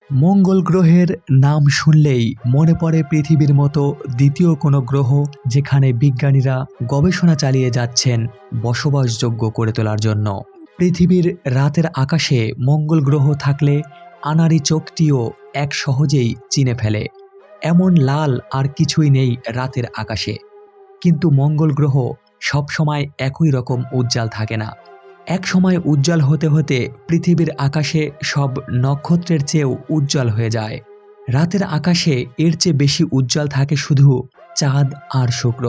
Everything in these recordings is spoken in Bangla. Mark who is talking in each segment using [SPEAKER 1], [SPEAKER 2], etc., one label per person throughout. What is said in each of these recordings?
[SPEAKER 1] মঙ্গল গ্রহের নাম শুনলেই মনে পড়ে পৃথিবীর মতো দ্বিতীয় কোনো গ্রহ যেখানে বিজ্ঞানীরা গবেষণা চালিয়ে যাচ্ছেন বসবাসযোগ্য করে তোলার জন্য। পৃথিবীর রাতের আকাশে মঙ্গল গ্রহ থাকলে আনাড়ি চোখটিও এক সহজেই চিনে ফেলে। এমন লাল আর কিছুই নেই রাতের আকাশে। কিন্তু মঙ্গল গ্রহ সবসময় একই রকম উজ্জ্বল থাকে না। এক সময় উজ্জ্বল হতে হতে পৃথিবীর আকাশে সব নক্ষত্রের চেয়েও উজ্জ্বল হয়ে যায়। রাতের আকাশে এর চেয়ে বেশি উজ্জ্বল থাকে শুধু চাঁদ আর শুক্র।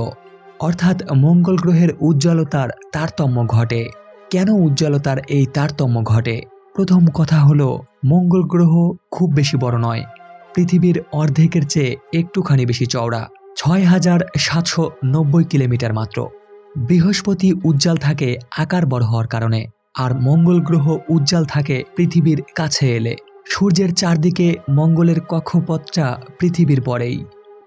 [SPEAKER 1] অর্থাৎ মঙ্গল গ্রহের উজ্জ্বলতার তারতম্য ঘটে। কেন উজ্জ্বলতার এই তারতম্য ঘটে? প্রথম কথা হলো, মঙ্গল গ্রহ খুব বেশি বড় নয়। পৃথিবীর অর্ধেকের চেয়ে একটুখানি বেশি চওড়া, ৬,৭৯০ কিলোমিটার মাত্র। বৃহস্পতি উজ্জ্বল থাকে আকার বড় হওয়ার কারণে, আর মঙ্গল গ্রহ উজ্জ্বল থাকে পৃথিবীর কাছে এলে। সূর্যের চারদিকে মঙ্গলের কক্ষপথটা পৃথিবীর পরেই।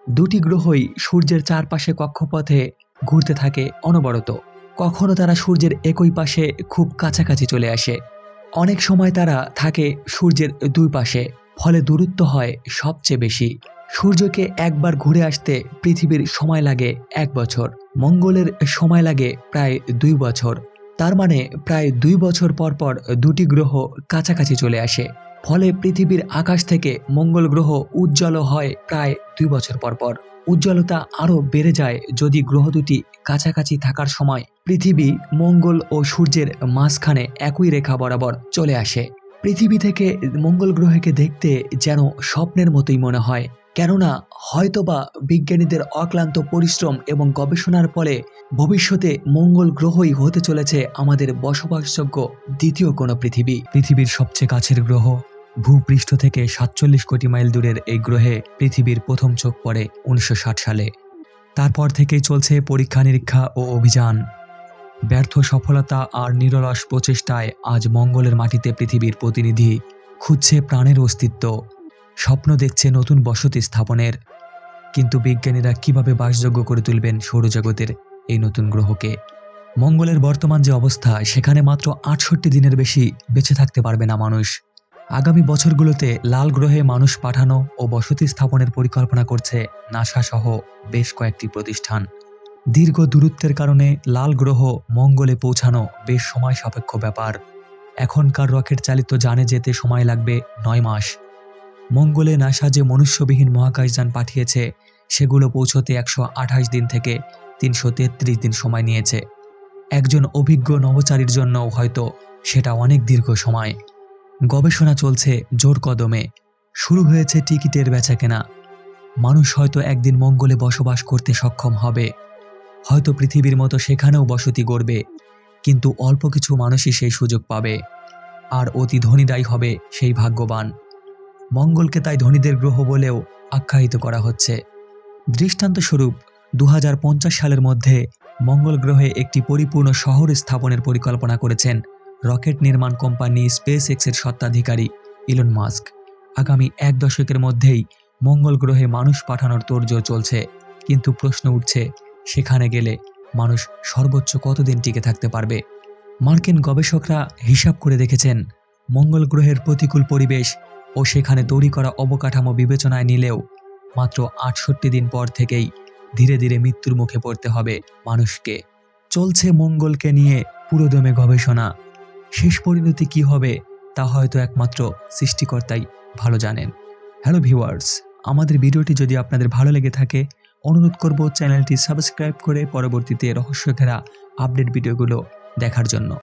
[SPEAKER 1] দুটি গ্রহই সূর্যের চারপাশে কক্ষপথে ঘুরতে থাকে অনবরত। কখনো তারা সূর্যের একই পাশে খুব কাছাকাছি চলে আসে, অনেক সময় তারা থাকে সূর্যের দুই পাশে। ফলে দূরত্ব হয় সবচেয়ে বেশি। সূর্যকে একবার ঘুরে আসতে পৃথিবীর সময় লাগে ১ বছর, মঙ্গলের সময় লাগে প্রায় ২ বছর। তার মানে প্রায় ২ বছর পর পর দুটি গ্রহ কাছাকাছি চলে আসে। ফলে পৃথিবীর আকাশ থেকে মঙ্গল গ্রহ উজ্জ্বল হয় প্রায় ২ বছর পর পর। উজ্জ্বলতা আরও বেড়ে যায় যদি গ্রহ দুটি কাছাকাছি থাকার সময় পৃথিবী মঙ্গল ও সূর্যের মাঝখানে একই রেখা বরাবর চলে আসে। পৃথিবী থেকে মঙ্গল গ্রহকে দেখতে যেন স্বপ্নের মতোই মনে হয়। কেননা হয়তোবা বিজ্ঞানীদের অক্লান্ত পরিশ্রম এবং গবেষণার ফলে ভবিষ্যতে মঙ্গল গ্রহই হতে চলেছে আমাদের বসবাসযোগ্য দ্বিতীয় কোনো পৃথিবী। পৃথিবীর সবচেয়ে কাছের গ্রহ, ভূপৃষ্ঠ থেকে ৪৭ কোটি মাইল দূরের এই গ্রহে পৃথিবীর প্রথম চোখ পড়ে ১৯৬০ সালে। তারপর থেকেই চলছে পরীক্ষা নিরীক্ষা ও অভিযান। ব্যর্থ সফলতা আর নিরলস প্রচেষ্টায় আজ মঙ্গলের মাটিতে পৃথিবীর প্রতিনিধি খুঁজছে প্রাণের অস্তিত্ব, স্বপ্ন দেখছে নতুন বসতি স্থাপনের। কিন্তু বিজ্ঞানীরা কিভাবে বাসযোগ্য করে তুলবেন সৌরজগতের এই নতুন গ্রহকে? মঙ্গলের বর্তমান যে অবস্থা, সেখানে মাত্র ৬৮ দিনের বেশি বেঁচে থাকতে পারবে না মানুষ। আগামী বছরগুলোতে লাল গ্রহে মানুষ পাঠানো ও বসতি স্থাপনের পরিকল্পনা করছে নাসা সহ বেশ কয়েকটি প্রতিষ্ঠান। দীর্ঘ দূরত্বের কারণে লাল গ্রহ মঙ্গলে পৌঁছানো বেশ সময় সাপেক্ষ ব্যাপার। এখনকার রকেট চালিত যানে যেতে সময় লাগবে ৯ মাস। মঙ্গলে নাসা যে মনুষ্যবিহীন মহাকাশযান পাঠিয়েছে, সেগুলো পৌঁছতে ১২৮ দিন থেকে ৩৩৩ দিন সময় নিয়েছে। একজন অভিজ্ঞ নভোচারীর জন্য হয়তো সেটা অনেক দীর্ঘ সময়। গবেষণা চলছে জোর কদমে। শুরু হয়েছে টিকিটের বেচাকেনা। মানুষ হয়তো একদিন মঙ্গলে বসবাস করতে সক্ষম হবে। হয়তো পৃথিবীর মতো সেখানেও বসতি গড়বে। কিন্তু অল্প কিছু মানুষই সেই সুযোগ পাবে, আর অতি ধনীরাই হবে সেই ভাগ্যবান। মঙ্গলকে তাই ধনীদের গ্রহ বলেও আখ্যায়িত করা হচ্ছে। দৃষ্টান্তস্বরূপ ২০৫০ সালের মধ্যে মঙ্গল গ্রহে একটি পরিপূর্ণ শহর স্থাপনের পরিকল্পনা করেছেন রকেট নির্মাণ কোম্পানি স্পেস এক্সের স্বত্বাধিকারী ইলন মাস্ক। আগামী ১ দশকের মধ্যেই মঙ্গল গ্রহে মানুষ পাঠানোর তোড়জোড় চলছে। কিন্তু প্রশ্ন উঠছে, সেখানে গেলে মানুষ সর্বোচ্চ কতদিন টিকে থাকতে পারবে? মার্কিন গবেষকরা হিসাব করে দেখেছেন, মঙ্গল গ্রহের প্রতিকূল পরিবেশ ও সেখানে তৈরি করা অবকাঠামো বিবেচনায় নিলেও মাত্র ৬৮ দিন পর থেকেই ধীরে ধীরে মৃত্যুর মুখে পড়তে হবে মানুষকে। চলছে মঙ্গলকে নিয়ে পুরোদমে গবেষণা। শেষ পরিণতি কি হবে তা হয়তো একমাত্র সৃষ্টিকর্তাই ভালো জানেন। হ্যালো ভিউয়ার্স, আমাদের ভিডিওটি যদি আপনাদের ভালো লেগে থাকে, অনুরোধ করব চ্যানেলটি সাবস্ক্রাইব করে পরবর্তীতে রহস্যঘেরা আপডেট ভিডিওগুলো দেখার জন্য।